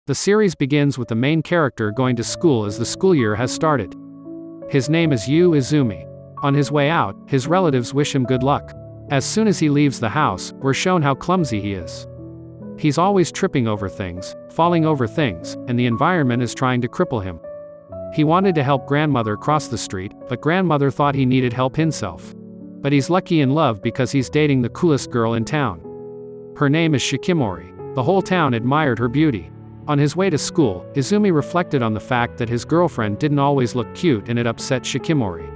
The series begins with the main character going to school as the school year has started. His name is Yuu Izumi. On his way out, his relatives wish him good luck. As soon as he leaves the house, we're shown how clumsy he is. He's always tripping over things, falling over things, and the environment is trying to cripple him. He wanted to help grandmother cross the street, but grandmother thought he needed help himself. But he's lucky in love because he's dating the coolest girl in town. Her name is Shikimori. The whole town admired her beauty. On his way to school, Izumi reflected on the fact that his girlfriend didn't always look cute and it upset Shikimori.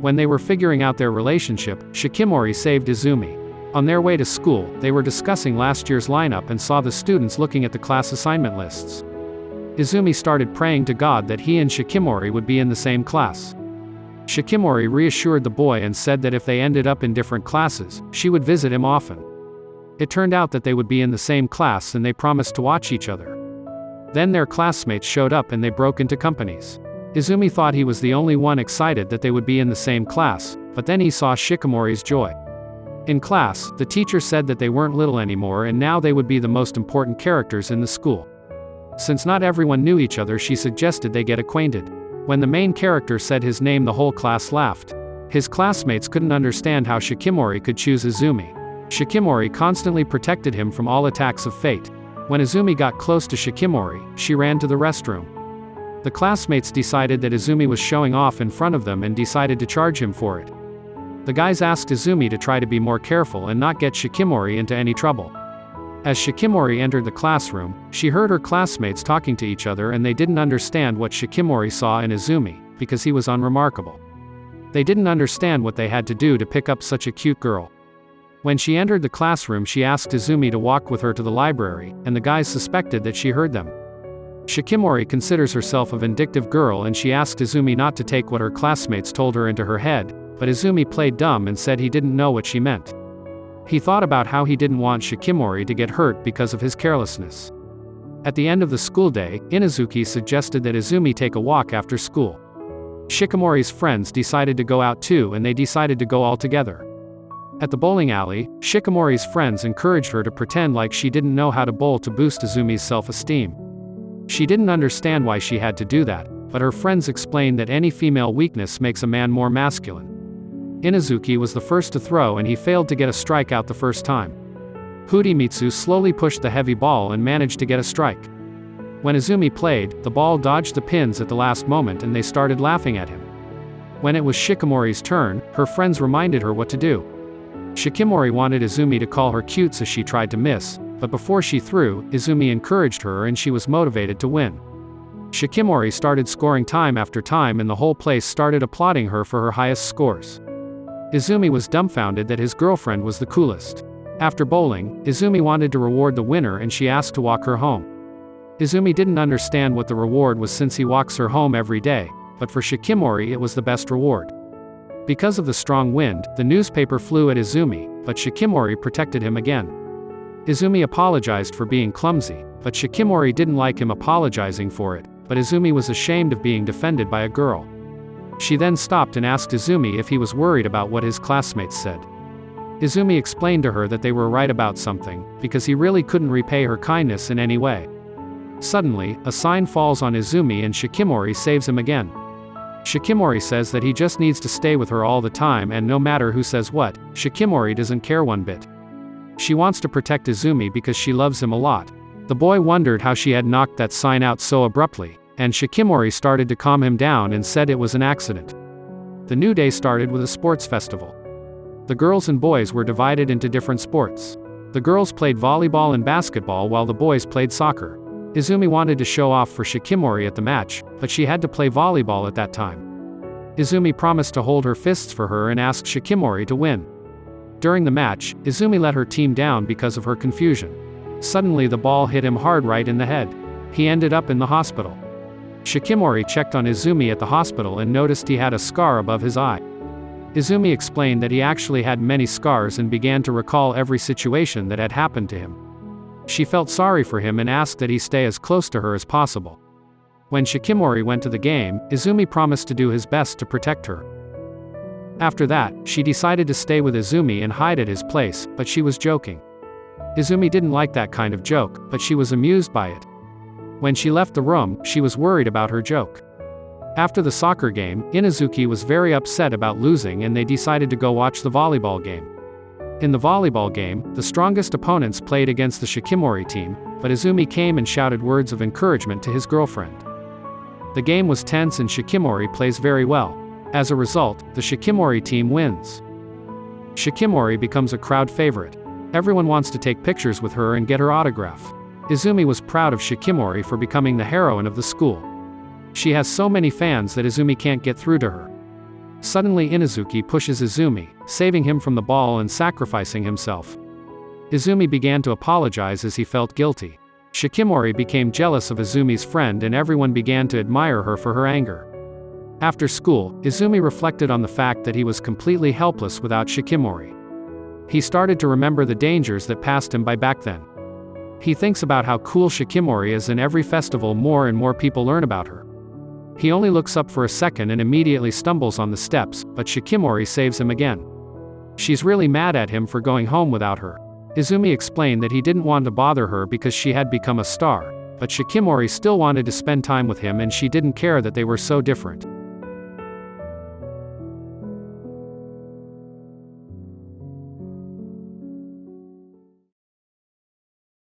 When they were figuring out their relationship, Shikimori saved Izumi. On their way to school, they were discussing last year's lineup and saw the students looking at the class assignment lists. Izumi started praying to God that he and Shikimori would be in the same class. Shikimori reassured the boy and said that if they ended up in different classes, she would visit him often. It turned out that they would be in the same class and they promised to watch each other. Then their classmates showed up and they broke into companies. Izumi thought he was the only one excited that they would be in the same class, but then he saw Shikimori's joy. In class, the teacher said that they weren't little anymore and now they would be the most important characters in the school. Since not everyone knew each other, she suggested they get acquainted. When the main character said his name, the whole class laughed. His classmates couldn't understand how Shikimori could choose Izumi. Shikimori constantly protected him from all attacks of fate. When Izumi got close to Shikimori, she ran to the restroom. The classmates decided that Izumi was showing off in front of them and decided to charge him for it. The guys asked Izumi to try to be more careful and not get Shikimori into any trouble. As Shikimori entered the classroom, she heard her classmates talking to each other and they didn't understand what Shikimori saw in Izumi, because he was unremarkable. They didn't understand what they had to do to pick up such a cute girl. When she entered the classroom, she asked Izumi to walk with her to the library, and the guys suspected that she heard them. Shikimori considers herself a vindictive girl and she asked Izumi not to take what her classmates told her into her head, but Izumi played dumb and said he didn't know what she meant. He thought about how he didn't want Shikimori to get hurt because of his carelessness. At the end of the school day, Inazuki suggested that Izumi take a walk after school. Shikimori's friends decided to go out too and they decided to go all together. At the bowling alley, Shikimori's friends encouraged her to pretend like she didn't know how to bowl to boost Izumi's self-esteem. She didn't understand why she had to do that, but her friends explained that any female weakness makes a man more masculine. Inazuki was the first to throw and he failed to get a strikeout the first time. Hidemitsu slowly pushed the heavy ball and managed to get a strike. When Izumi played, the ball dodged the pins at the last moment and they started laughing at him. When it was Shikimori's turn, her friends reminded her what to do. Shikimori wanted Izumi to call her cute so she tried to miss, but before she threw, Izumi encouraged her and she was motivated to win. Shikimori started scoring time after time and the whole place started applauding her for her highest scores. Izumi was dumbfounded that his girlfriend was the coolest. After bowling, Izumi wanted to reward the winner and she asked to walk her home. Izumi didn't understand what the reward was since he walks her home every day, but for Shikimori it was the best reward. Because of the strong wind, the newspaper flew at Izumi, but Shikimori protected him again. Izumi apologized for being clumsy, but Shikimori didn't like him apologizing for it, but Izumi was ashamed of being defended by a girl. She then stopped and asked Izumi if he was worried about what his classmates said. Izumi explained to her that they were right about something, because he really couldn't repay her kindness in any way. Suddenly, a sign falls on Izumi and Shikimori saves him again. Shikimori says that he just needs to stay with her all the time and no matter who says what, Shikimori doesn't care one bit. She wants to protect Izumi because she loves him a lot. The boy wondered how she had knocked that sign out so abruptly, and Shikimori started to calm him down and said it was an accident. The new day started with a sports festival. The girls and boys were divided into different sports. The girls played volleyball and basketball while the boys played soccer. Izumi wanted to show off for Shikimori at the match, but she had to play volleyball at that time. Izumi promised to hold her fists for her and asked Shikimori to win. During the match, Izumi let her team down because of her confusion. Suddenly the ball hit him hard right in the head. He ended up in the hospital. Shikimori checked on Izumi at the hospital and noticed he had a scar above his eye. Izumi explained that he actually had many scars and began to recall every situation that had happened to him. She felt sorry for him and asked that he stay as close to her as possible. When Shikimori went to the game, Izumi promised to do his best to protect her. After that, she decided to stay with Izumi and hide at his place, but she was joking. Izumi didn't like that kind of joke, but she was amused by it. When she left the room, she was worried about her joke. After the soccer game, Inazuki was very upset about losing and they decided to go watch the volleyball game. In the volleyball game, the strongest opponents played against the Shikimori team, but Izumi came and shouted words of encouragement to his girlfriend. The game was tense and Shikimori plays very well. As a result, the Shikimori team wins. Shikimori becomes a crowd favorite. Everyone wants to take pictures with her and get her autograph. Izumi was proud of Shikimori for becoming the heroine of the school. She has so many fans that Izumi can't get through to her. Suddenly Inazuki pushes Izumi, saving him from the ball and sacrificing himself. Izumi began to apologize as he felt guilty. Shikimori became jealous of Izumi's friend and everyone began to admire her for her anger. After school, Izumi reflected on the fact that he was completely helpless without Shikimori. He started to remember the dangers that passed him by back then. He thinks about how cool Shikimori is and every festival more and more people learn about her. He only looks up for a second and immediately stumbles on the steps, but Shikimori saves him again. She's really mad at him for going home without her. Izumi explained that he didn't want to bother her because she had become a star, but Shikimori still wanted to spend time with him and she didn't care that they were so different.